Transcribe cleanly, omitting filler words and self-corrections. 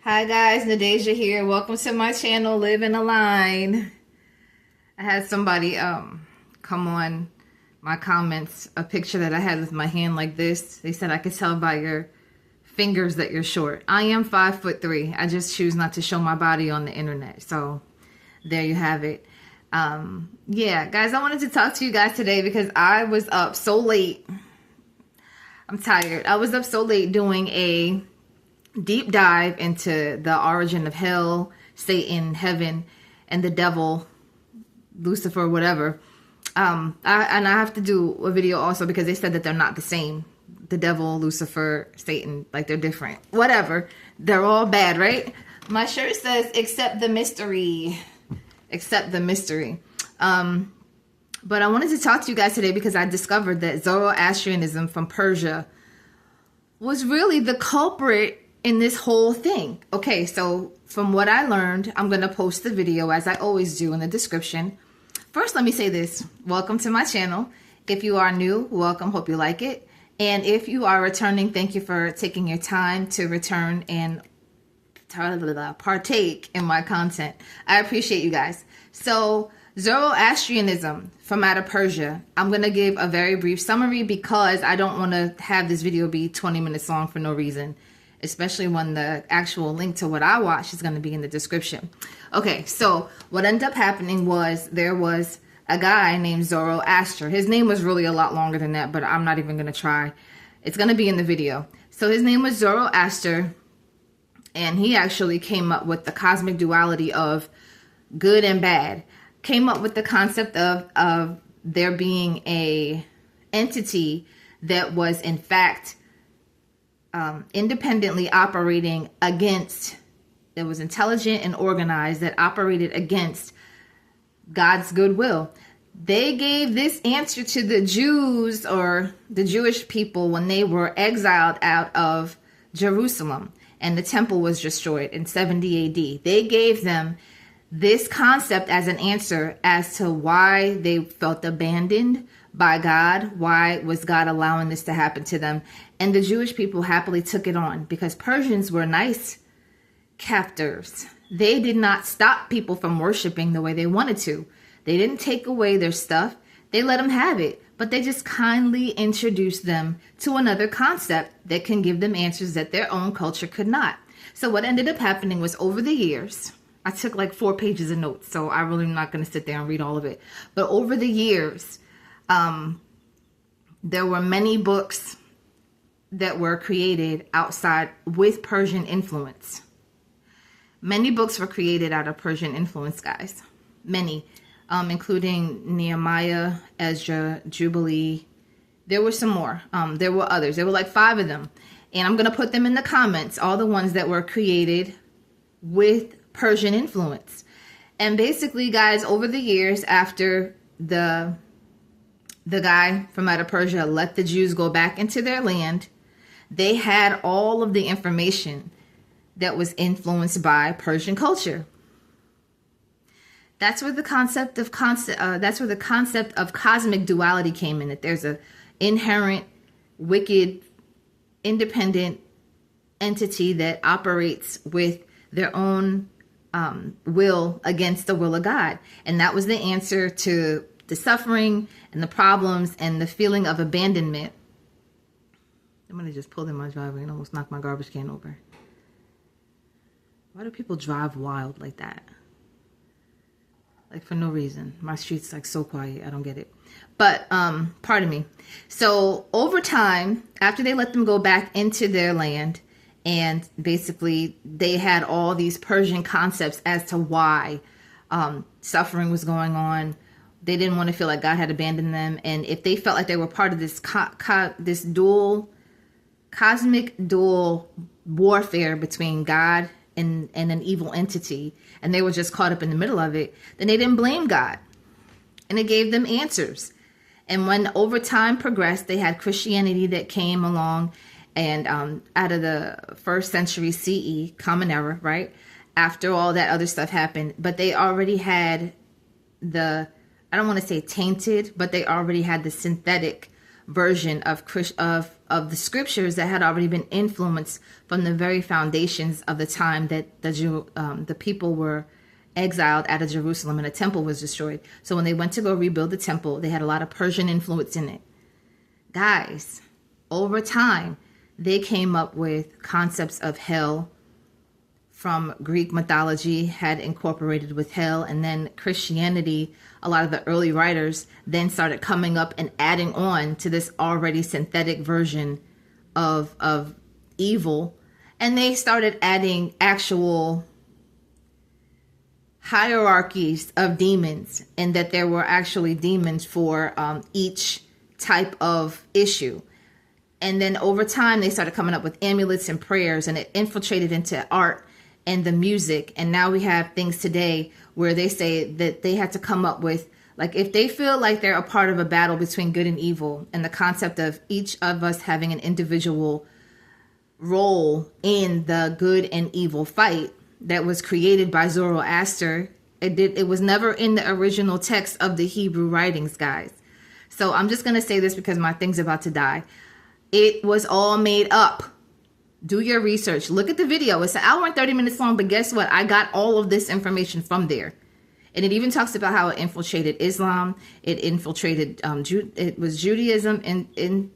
Hi guys, Nadeja here. Welcome to my channel, Live in a Line. I had somebody come on my comments, a picture that I had with my hand like this. They said I could tell by your fingers that you're short. I am 5'3". I just choose not to show my body on the internet. So there you have it. Yeah, guys, I wanted to talk to you guys today because I was up so late. I'm tired. I was up so late doing a deep dive into the origin of hell, Satan, heaven, and the devil, Lucifer, whatever. I have to do a video also because they said that they're not the same. The devil, Lucifer, Satan, like they're different. Whatever. They're all bad, right? My shirt says, accept the mystery. Accept the mystery. But I wanted to talk to you guys today because I discovered that Zoroastrianism from Persia was really the culprit in this whole thing. Okay, so from what I learned, I'm going to post the video as I always do in the description. First, let me say this. Welcome to my channel. If you are new, welcome. Hope you like it. And if you are returning, thank you for taking your time to return and partake in my content. I appreciate you guys. So Zoroastrianism from out of Persia. I'm going to give a very brief summary because I don't want to have this video be 20 minutes long for no reason, especially when the actual link to what I watched is going to be in the description. Okay, so what ended up happening was there was a guy named Zoroaster. His name was really a lot longer than that, but I'm not even going to try. It's going to be in the video. So his name was Zoroaster, and he actually came up with the cosmic duality of good and bad. Came up with the concept of there being a entity that was in fact independently operating against, that was intelligent and organized, that operated against God's goodwill. They gave this answer to the Jews, or the Jewish people, when they were exiled out of Jerusalem and the temple was destroyed in 70 AD. They gave them this concept as an answer as to why they felt abandoned by God. Why was God allowing this to happen to them? And the Jewish people happily took it on because Persians were nice captors. They did not stop people from worshiping the way they wanted to. They didn't take away their stuff. They let them have it, but they just kindly introduced them to another concept that can give them answers that their own culture could not. So what ended up happening was, over the years, I took like 4 pages of notes, so I really am not going to sit there and read all of it. But over the years, there were many books that were created outside with Persian influence. Many books were created out of Persian influence, guys. Many, including Nehemiah, Ezra, Jubilee. There were some more. There were others. There were like 5 of them. And I'm going to put them in the comments, all the ones that were created with Persian influence. And basically, guys, over the years, after the guy from out of Persia let the Jews go back into their land, they had all of the information that was influenced by Persian culture. That's where the concept of cosmic duality came in. That there's a inherent, wicked, independent entity that operates with their own will against the will of God. And that was the answer to the suffering and the problems and the feeling of abandonment. I'm going to just pull in my driveway and almost knock my garbage can over. Why do people drive wild like that? Like for no reason. My street's like so quiet. I don't get it. But, pardon me. So over time, after they let them go back into their land, and basically they had all these Persian concepts as to why suffering was going on. They didn't want to feel like God had abandoned them. And if they felt like they were part of this cosmic dual warfare between God and an evil entity, and they were just caught up in the middle of it, then they didn't blame God. And it gave them answers. And when over time progressed, they had Christianity that came along, and out of the 1st century CE, Common Era, right? After all that other stuff happened, but they already had I don't want to say tainted, but they already had the synthetic version of the scriptures that had already been influenced from the very foundations of the time that the people were exiled out of Jerusalem and the temple was destroyed. So when they went to go rebuild the temple, they had a lot of Persian influence in it. Guys, over time, they came up with concepts of hell from Greek mythology, had incorporated with hell, and then Christianity, a lot of the early writers then started coming up and adding on to this already synthetic version of evil, and they started adding actual hierarchies of demons, and that there were actually demons for each type of issue. And then over time, they started coming up with amulets and prayers, and it infiltrated into art and the music. And now we have things today where they say that they had to come up with, like, if they feel like they're a part of a battle between good and evil, and the concept of each of us having an individual role in the good and evil fight that was created by Zoroaster. It was never in the original text of the Hebrew writings, guys. So I'm just going to say this because my thing's about to die. It was all made up. Do your research. Look at the video. It's an hour and 30 minutes long, but guess what? I got all of this information from there. And it even talks about how it infiltrated Islam. It infiltrated, it was Judaism and